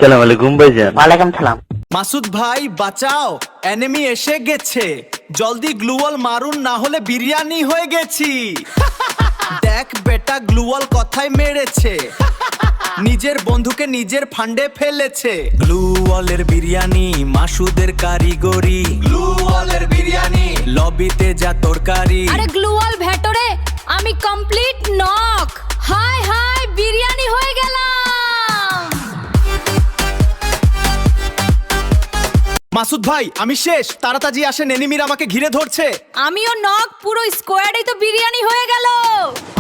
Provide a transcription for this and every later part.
সালাম আলাইকুম ভাইজান। ওয়ালাইকুম সালাম। মাসুদ ভাই বাঁচাও, এনিমি এসে গেছে, জলদি গ্লুয়াল মারুন না হলে বিরিয়ানি হয়ে গেছি। দেখ বেটা গ্লুয়াল কথায় মেরেছে, নিজের বন্ধুকে নিজের ফান্ডে ফেলেছে। গ্লুওয়ালের বিরিয়ানি মাসুদের কারিগরি, গ্লুওয়ালের বিরিয়ানি লবিতে যা তরকারি। আরে গ্লুওয়াল ভেতরে, আমি complete knock. High high biryani হয়ে গেলাম। মাসুদ ভাই আমি শেষ, তাড়াতাড়ি আসেন, এনিমিরা আমাকে ঘিরে ধরছে। আমিও নক, পুরো স্কোয়াডেই তো বিরিয়ানি হয়ে গেল।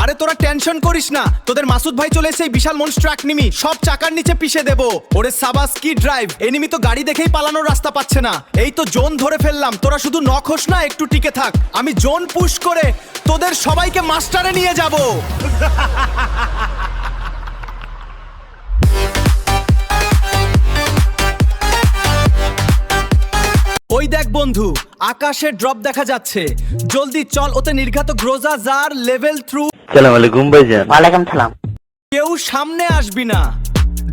আরে তোরা টেনশন করিস না, তোদের মাসুদ ভাই চলে এসে এই বিশাল মনস্টার এনিমি সব চাকার নিচে পিষে দেবো। ওরে সাবাস কি ড্রাইভ, এনিমি তো গাড়ি দেখেই পালানোর রাস্তা পাচ্ছে না। এই তো জোন ধরে ফেললাম, তোরা শুধু নক হোস না, একটু টিকে থাক। আমি জোন পুশ করে তোদের সবাইকে মাস্টারে নিয়ে যাব। ওই দেখ বন্ধু, আকাশে ড্রপ দেখা যাচ্ছে, জলদি চল, ওতে নির্ঘাত গ্রোজা জার লেভেল থ্রু। সালাম আলাইকুম ভাইজান। ওয়ালাইকুম সালাম। কেউ সামনে আসবি না,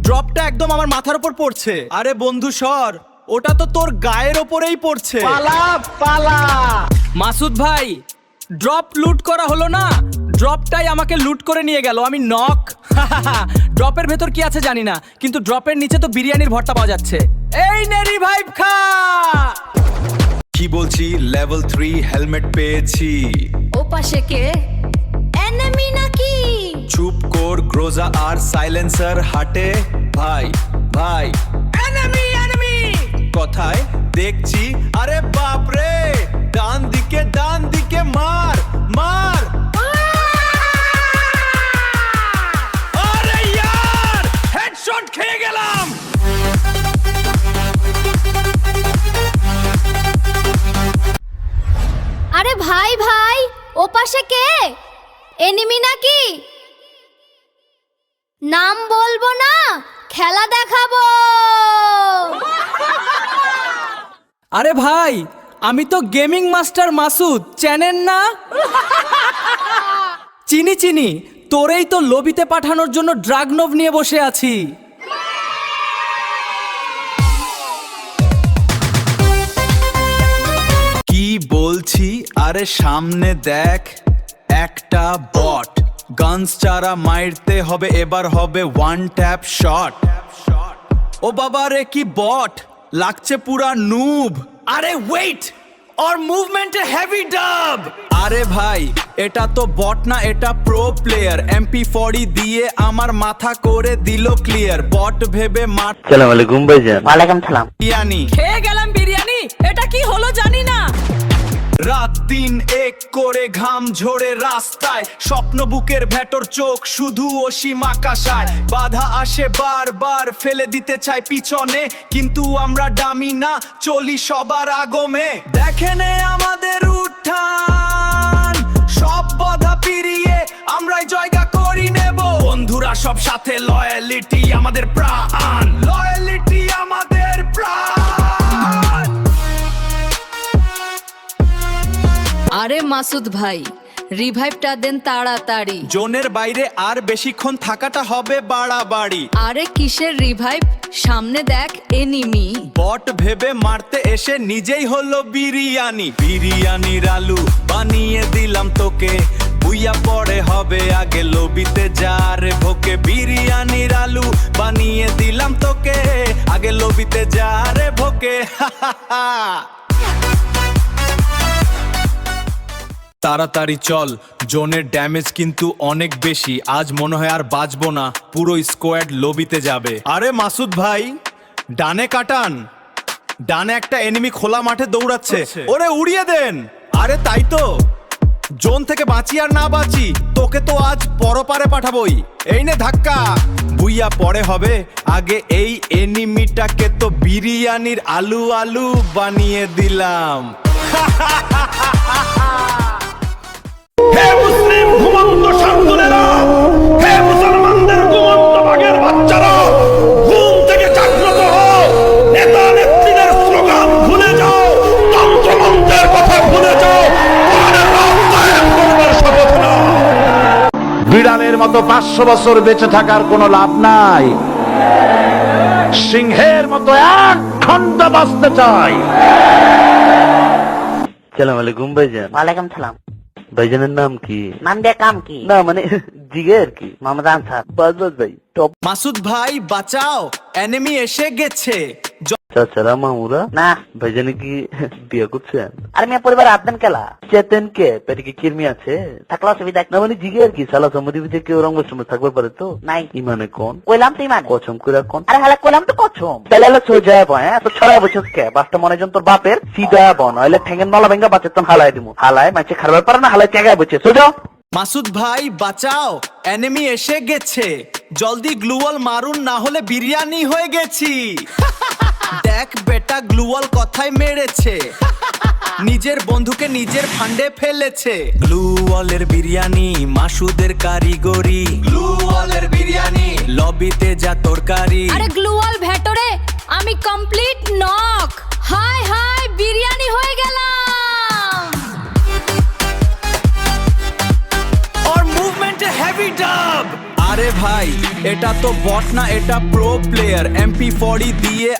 ড্রপটা একদম আমার মাথার উপর পড়ছে। আরে বন্ধু সর, ওটা তো তোর গায়ের ওপরেই পড়ছে। পালা পালা। মাসুদ ভাই ড্রপ লুট করা হলো না, ড্রপটাই আমাকে লুট করে নিয়ে গেল। আমি নক। ড্রপের ভেতর কি আছে জানি না, কিন্তু ড্রপের নিচে তো বিরিয়ানির ভর্তা পাওয়া যাচ্ছে। এই নে রিভাইভ খা। কি বলছি, লেভেল 3 হেলমেট পেয়েছি। ও পাশে কে? এনিমি নাকি? চুপ কর, গ্রোজা আর সাইলেন্সার হাটে। ভাই ভাই এনিমি এনিমি কোথায় দেখছি? আরে বাপ রে, ডান দিকে মার মার। আরে यार হেডশট খেয়ে গেলাম। আরে ভাই ভাই, ও পাশে কে? এনিমি নাকি? নাম বলবো না, খেলা দেখাবো। আরে ভাই, আমি তো গেমিং মাস্টার মাসুদ, চেনেন না? চিনি, তোরেই তো লবিতে পাঠানোর জন্য ড্রাগনভ নিয়ে বসে আছি। কি বলছি, আরে সামনে দেখ, একটা বট। গানস চারা মারতে হবে, এবার হবে ওয়ান ট্যাপ শট। ও বাবা রে, কি বট লাগছে, পুরা নুব। আরে ওয়েট, और মুভমেন্টে হেভি ডাব। আরে ভাই এটা তো বট না, এটা প্রো প্লেয়ার। MP40 দিয়ে আমার মাথা করে দিল ক্লিয়ার। বট ভেবে মার। সালাম আলাইকুম ভাইজান। ওয়ালাইকুম সালাম। বিরিয়ানি খেয়ে গেলাম বিরিয়ানি, এটা কি হলো জানি না। রাত দিন এক করে ঘাম ঝরে রাস্তায়, স্বপ্ন বুকের ভেতর, চোখ শুধু অসীম আকাশায়। বাধা আসে বারবার, ফেলে দিতে চাই পিছনে, কিন্তু আমরা ডামি না, চলি সবার আগমে। দেখেনে আমাদের উত্থান, সব বাধা পেরিয়ে আমরাই জায়গা করি নেব। বন্ধুরা সব সাথে, লয়ালিটি আমাদের প্রাণ, লয়ালিটি আমাদের প্রাণ। আরে মাসুদ ভাই, রিভাইভটা দেন তাড়াতাড়ি। জোনের বাইরে আর বেশিক্ষণ থাকাটা হবে বাড়াবাড়ি। আরে কিসের রিভাইভ, সামনে দেখ এনিমি। বট ভেবে মারতে এসে নিজেই হলো বিরিয়ানি। বিরিয়ানির আলু বানিয়ে দিলাম তোকে, বুইয়া পড়ে হবে আগে লবিতে যা রে ভোকে। বিরিয়ানির আলু বানিয়ে দিলাম তোকে, আগে লবিতে যা রে ভোকে। তাড়াতাড়ি চল, জোনের ড্যামেজ কিন্তু অনেক বেশি। আজ মনে হয় আর বাঁচবো না, পুরো স্কোয়াড লবিতে যাবে। আরে মাসুদ ভাই ডানে কাটান, ডানে একটা এনিমি খোলা মাঠে দৌড়াচ্ছে, ওরে উড়িয়ে দেন। আরে তাই তো, জোন থেকে বাঁচি আর না বাঁচি, তোকে তো আজ পরপারে পাঠাবোই। এই নে ধাক্কা, বুইয়া পরে হবে আগে এই এনিমিটাকে তো বিরিয়ানির আলু আলু বানিয়ে দিলাম। হে মুসলিম ঘুমন্ত শান্তনেরা, হে মুসলমানদের ঘুমন্ত বাঘের বাচ্চারা, ঘুম থেকে জাগ্রত হও। নেতা নেত্রীদের স্লোগান ভুলে যাও, তন্ত্রমন্ত্রের কথা ভুলে যাও, কোরআনের রাস্তায় করবার শপথ নাও। বিড়ালের মতো 500 বছর বেঁচে থাকার কোনো লাভ নাই। সিংহের মতো এক ঘন্টা বাঁচতে চাই। সালাম আলাইকুম ভাইজান। ওয়ালাইকুম সালাম। ভাইজানের নাম কি? নাম দিয়ে কাম কি? না মানে জিগে আর কি। মোহাম্মদ আনসার। বাস বাস ভাই টপ। মাসুদ ভাই বাঁচাও, এনিমি এসে গেছে। চাচারা মামুরা না ভাইজানে কি বিয়ে করছেন? আর মিয়া পরিবারে আদন কেলা চেতেন কে পেটে কি কিরমি আছে? থাকলে অসুবিধা কি? না মানে জিগে আর কি সালা সম্মতি ভিতরে কেউ রঙ সময় থাকবে পারে তো নাই। ইমানে কোন কইলাম তো ইমানে। কচম করে কোন আরে হালা কইলাম তো কছম। তাহলে হলো সোজা হ্যাঁ তো ছড়া বছর কে বাসটা মনে জন তোর বাপের সিধা বন হইলে ঠেঙ্গের নলা ভেঙ্গা বাচ্চা তখন হালাই দিমু হালায় মাছে খারাপ পারে না হালায় জায়গায় বসে সোজা। মাসুদ ভাই বাঁচাও, এনিমি এসে গেছে। জলদি গ্লুয়াল মারুন, না হলে বিরিয়ানি হয়ে গেছি। দেখ বেটা গ্লুয়াল কথায় মেরেছে, নিজের বন্ধুকে নিজের ফান্ডে ফেলেছে। গ্লুওয়ালের বিরিয়ানি মাসুদের কারিগরি, গ্লুওয়ালের বিরিয়ানি লবিতে যা তরকারি। আরে গ্লুয়াল ভেটরে আমি complete knock. High high biryani হয়ে গেলাম। और मूवमेंट हैवी डब। আরে ভাই এটা তো বট না, এটা প্রো প্লেয়ার। MP40 দিয়ে